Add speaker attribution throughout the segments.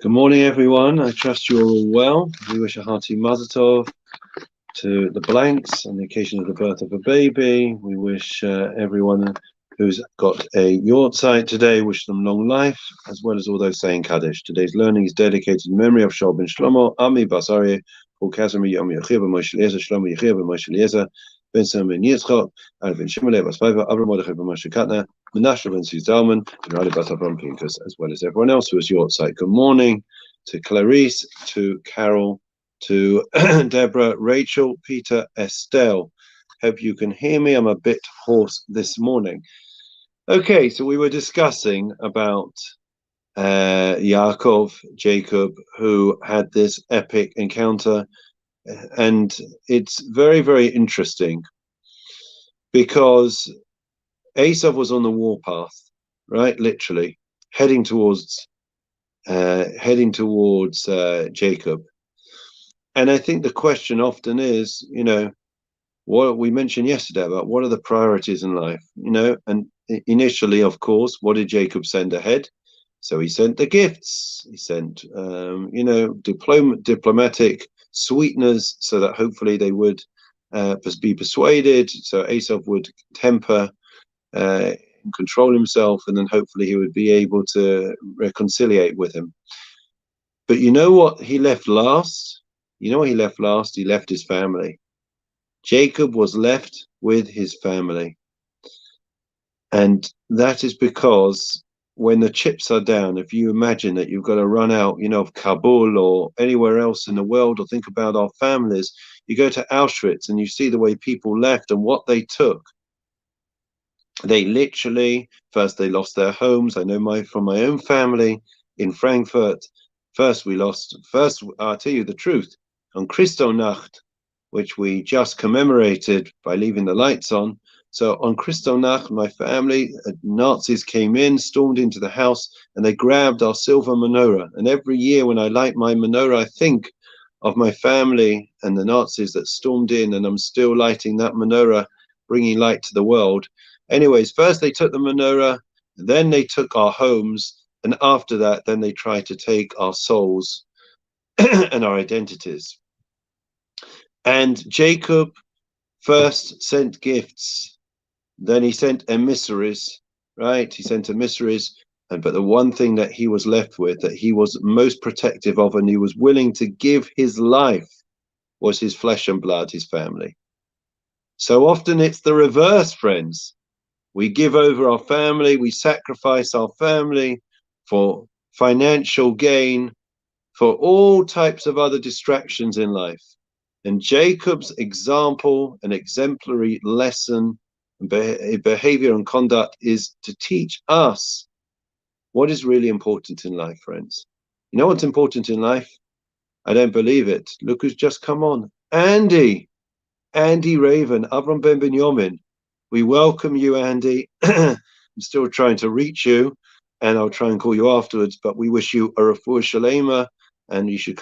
Speaker 1: Good morning, everyone. I trust you're all well. We wish a hearty Mazel Tov to the blanks on the occasion of the birth of a baby. We wish everyone who's got a yortzeit today, wish them long life, as well as all those saying Kaddish. Today's learning is dedicated in memory of Shaul ben Shlomo, Ami Bas Aryeh, Paul Kazim, Yom Yechir ben Moshe Eliezer, Shlomo Yechir ben Moshe Eliezer, Ben Sam ben Yitzchak, Al ben Shimele Bas Paiva, Avram Mordechai ben Moshe Katna, Menashe ben Zalman, and Rali Bas Avram Pinkas, as well as everyone else who is yortzeit. Good morning to Clarice, to Carol, to Deborah, Rachel, Peter, Estelle. Hope you can hear me. I'm a bit hoarse this morning. Okay, so we were discussing about Yaakov, Jacob, who had this epic encounter. And it's very, very interesting because Esau was on the warpath, right? Literally heading towards Jacob. And I think the question often is, what we mentioned yesterday about what are the priorities in life, and initially, of course, what did Jacob send ahead? So he sent the gifts, he sent, diplomatic sweeteners so that hopefully they would be persuaded. So Esau would temper, control himself, and then hopefully he would be able to reconciliate with him. But you know what he left last? He left his family. Jacob was left with his family. And that is because when the chips are down, if you imagine that you've got to run out, of Kabul or anywhere else in the world, or think about our families, you go to Auschwitz and you see the way people left and what they took. They literally, first they lost their homes. I know from my own family in Frankfurt, I'll tell you the truth, on Kristallnacht, which we just commemorated by leaving the lights on. So on Kristallnacht, my family, Nazis came in, stormed into the house, and they grabbed our silver menorah. And every year when I light my menorah, I think of my family and the Nazis that stormed in, and I'm still lighting that menorah, bringing light to the world. Anyways, first they took the menorah, then they took our homes, and after that, then they tried to take our souls and our identities. And Jacob first sent gifts, then he sent emissaries, right? He sent emissaries, but the one thing that he was left with, that he was most protective of, and he was willing to give his life, was his flesh and blood, his family. So often it's the reverse, friends. We give over our family, we sacrifice our family for financial gain, for all types of other distractions in life. And Jacob's example, an exemplary lesson, behavior and conduct is to teach us what is really important in life, friends. You know what's important in life? I don't believe it. Look who's just come on. Andy Raven, Avram Ben Binyamin. We welcome you, Andy. I'm still trying to reach you, and I'll try and call you afterwards, but we wish you a refuah shalema, and you should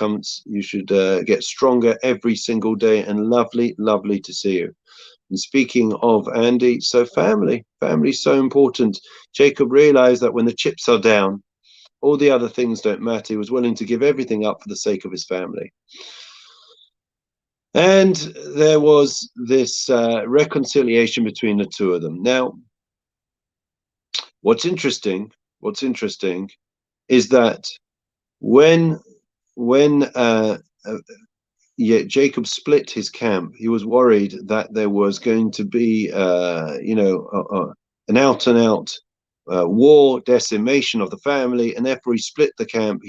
Speaker 1: get stronger every single day, and lovely to see you. And speaking of Andy, so family is so important. Jacob realized that when the chips are down, all the other things don't matter. He was willing to give everything up for the sake of his family. And there was this reconciliation between the two of them. Now, what's interesting is that when Jacob split his camp, he was worried that there was going to be, an out-and-out war, decimation of the family, and therefore he split the camp.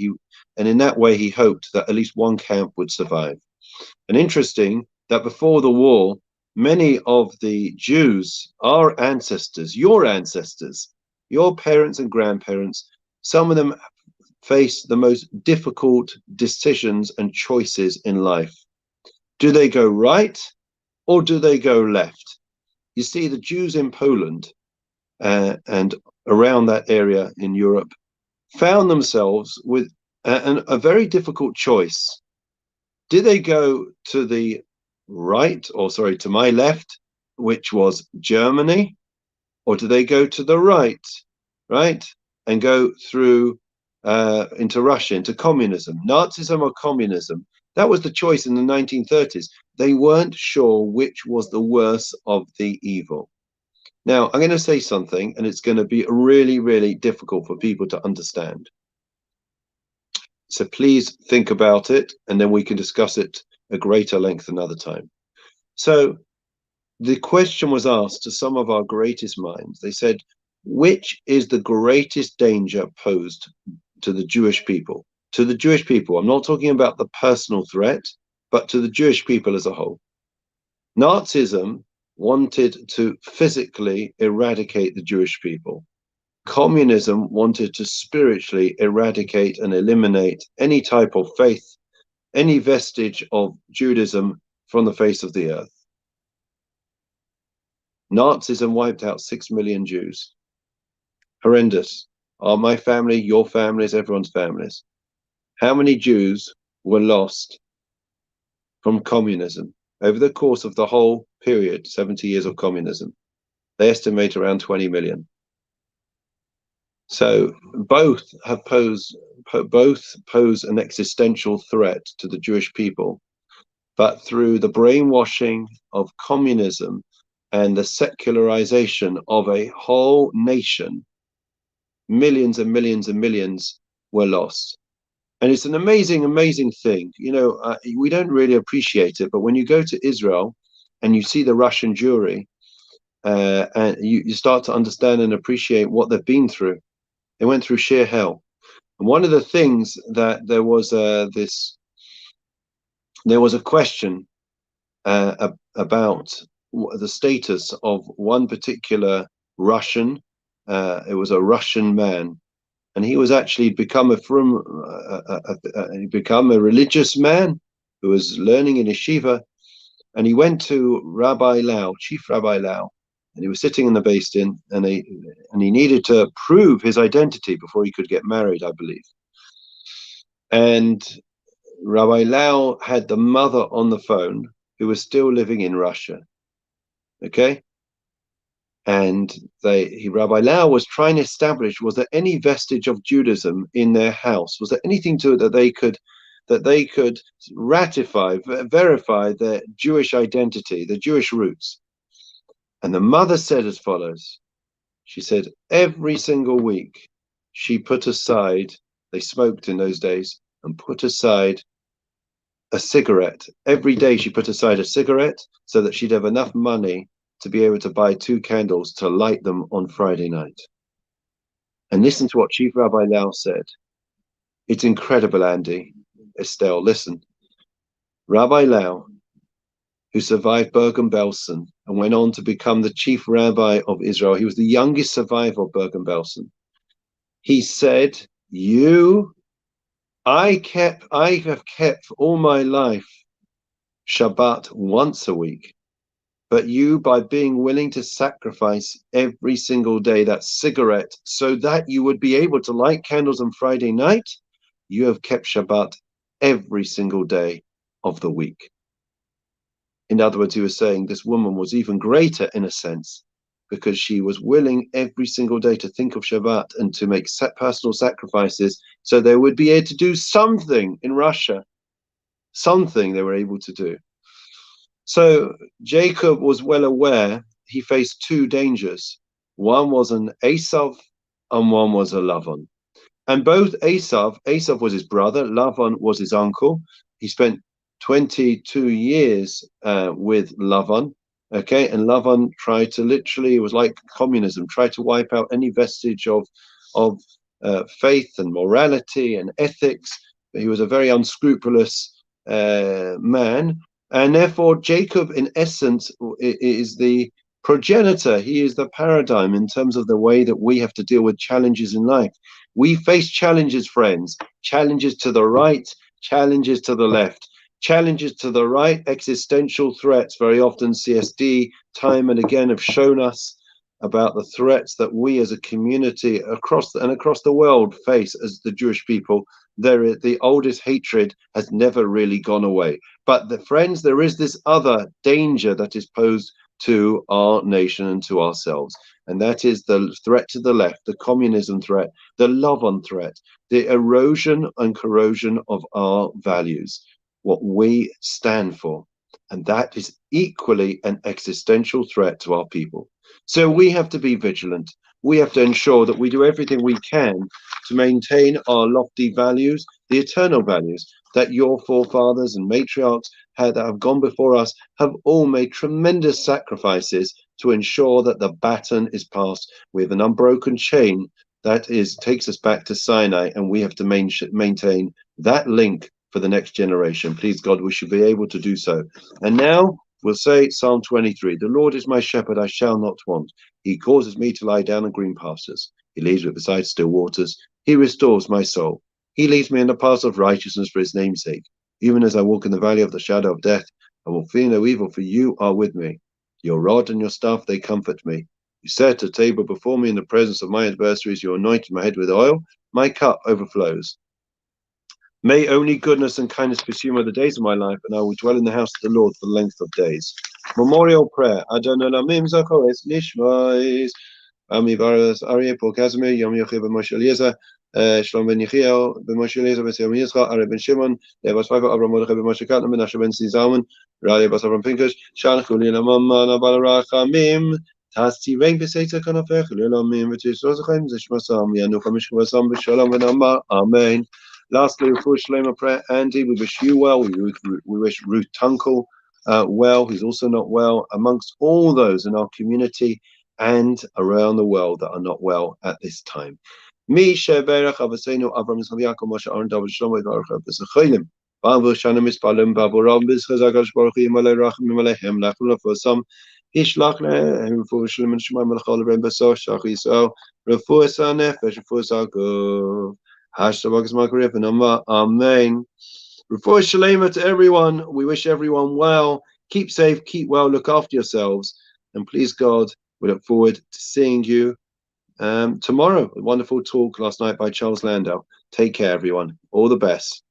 Speaker 1: And in that way, he hoped that at least one camp would survive. And interesting that before the war, many of the Jews, our ancestors, your parents and grandparents, some of them face the most difficult decisions and choices in life. Do they go right or do they go left? You see, the Jews in Poland and around that area in Europe found themselves with a very difficult choice. Did they go to the right, to my left, which was Germany, or do they go to the right, and go through into Russia, into communism, Nazism or communism. That was the choice in the 1930s. They weren't sure which was the worst of the evil. Now, I'm going to say something, and it's going to be really, really difficult for people to understand. So please think about it, and then we can discuss it at greater length another time. So the question was asked to some of our greatest minds. They said, which is the greatest danger posed to the Jewish people? To the Jewish people, I'm not talking about the personal threat, but to the Jewish people as a whole. Nazism wanted to physically eradicate the Jewish people. Communism wanted to spiritually eradicate and eliminate any type of faith, any vestige of Judaism from the face of the earth. Nazism wiped out 6 million Jews. Horrendous. My family, your families, everyone's families. How many Jews were lost from communism over the course of the whole period, 70 years of communism? They estimate around 20 million. So both pose an existential threat to the Jewish people, but through the brainwashing of communism and the secularization of a whole nation, millions and millions and millions were lost. And it's an amazing, amazing thing. You know, we don't really appreciate it, but when you go to Israel and you see the Russian Jewry, and you start to understand and appreciate what they've been through. They went through sheer hell. And one of the things that there was a question about the status of one particular Russian. It was a Russian man, and he was actually become a religious man who was learning in yeshiva, and he went to Rabbi Lau, Chief Rabbi Lau, and he was sitting in the Beis Din, and he needed to prove his identity before he could get married, I believe. And Rabbi Lau had the mother on the phone who was still living in Russia. Okay? And Rabbi Lau was trying to establish, was there any vestige of Judaism in their house? Was there anything to it that they could ratify, verify their Jewish identity, the Jewish roots? And the mother said as follows. She said, every single week she put aside, they smoked in those days, and put aside a cigarette. Every day she put aside a cigarette so that she'd have enough money to be able to buy 2 candles to light them on Friday night. And listen to what Chief Rabbi Lau said. It's incredible, Andy. Estelle, listen. Rabbi Lau, who survived Bergen-Belsen and went on to become the chief rabbi of Israel. He was the youngest survivor of Bergen-Belsen. He said, I have kept all my life Shabbat once a week, but you, by being willing to sacrifice every single day that cigarette so that you would be able to light candles on Friday night, you have kept Shabbat every single day of the week. In other words, he was saying this woman was even greater in a sense because she was willing every single day to think of Shabbat and to make personal sacrifices so they would be able to do something in Russia, something they were able to do. So Jacob was well aware he faced 2 dangers. One was an Esav and one was a Lavan. And both Esav was his brother, Lavan was his uncle. He spent 22 years with Lavan, okay, and Lavan tried to literally, it was like communism, tried to wipe out any vestige of faith and morality and ethics. He was a very unscrupulous man, and therefore Jacob, in essence, is the progenitor. He is the paradigm in terms of the way that we have to deal with challenges in life. We face challenges, friends, challenges to the right, challenges to the left. Challenges to the right, existential threats. Very often CSD time and again have shown us about the threats that we as a community across the world face as the Jewish people. The oldest hatred has never really gone away. But friends, there is this other danger that is posed to our nation and to ourselves. and that is the threat to the left, the communism threat, the love-on threat, the erosion and corrosion of our values, what we stand for. And that is equally an existential threat to our people. So we have to be vigilant. We have to ensure that we do everything we can to maintain our lofty values, the eternal values that your forefathers and matriarchs that have gone before us have all made tremendous sacrifices to ensure that the baton is passed with an unbroken chain that takes us back to Sinai, and we have to maintain that link for the next generation. Please God, we should be able to do so. And now we'll say Psalm 23. The Lord is my shepherd, I shall not want. He causes me to lie down in green pastures. He leads me beside still waters. He restores my soul. He leads me in the paths of righteousness for his name's sake. Even as I walk in the valley of the shadow of death, I will fear no evil, for you are with me. Your rod and your staff, they comfort me. You set a table before me in the presence of my adversaries. You anointed my head with oil. My cup overflows. May only goodness and kindness pursue me the days of my life, and I will dwell in the house of the Lord for the length of days. Memorial prayer. Adonai Lamim Zachores Nishmais. Ami Varas Aryeh Paul Casimir Yom Yochid Ben Moshe Eliezer Shalom Ben Yechiel Ben Moshe Eliezer Ben Yom Yitzchak Aryeh Ben Shimon Levas Pfeiffer Avram Mordechai Ben Moshe Katna Ben Asher Ben Zalman Rali Bas Avram Pinkush Shalchu Li Lamam Nabal Rachamim Tasti Rein V'Seitzer Kanafech Lilamim V'Tisrozachem Zishmasam Yanu Chamish Vasam B'Shalom Ben Amma Amen. Lastly, Refuah Shlema prayer. Andy, we wish you well. We wish Ruth Tunkel well, who's also not well, amongst all those in our community and around the world that are not well at this time. Mi sheberach avasenu Avram Yitzchak Yaakov Moshe Aaron David Shlomo Yivarach b'Zechilim. Ba'avur shana mispalim ba'avurav b'Zchazakash Baruch Hu Yimalei Rachim Yimalei Lachul Lafosam Yishlach lehem Refuah Shlema Neshama Melchol Rebbein Basoch Shach Yisrael Refuah Sanefesh Refuah Sagov Hashtag Makarif and Amen. Refuah Shlema to everyone. We wish everyone well. Keep safe, keep well, look after yourselves, and please God, we look forward to seeing you tomorrow. A wonderful talk last night by Charles Landau. Take care, everyone. All the best.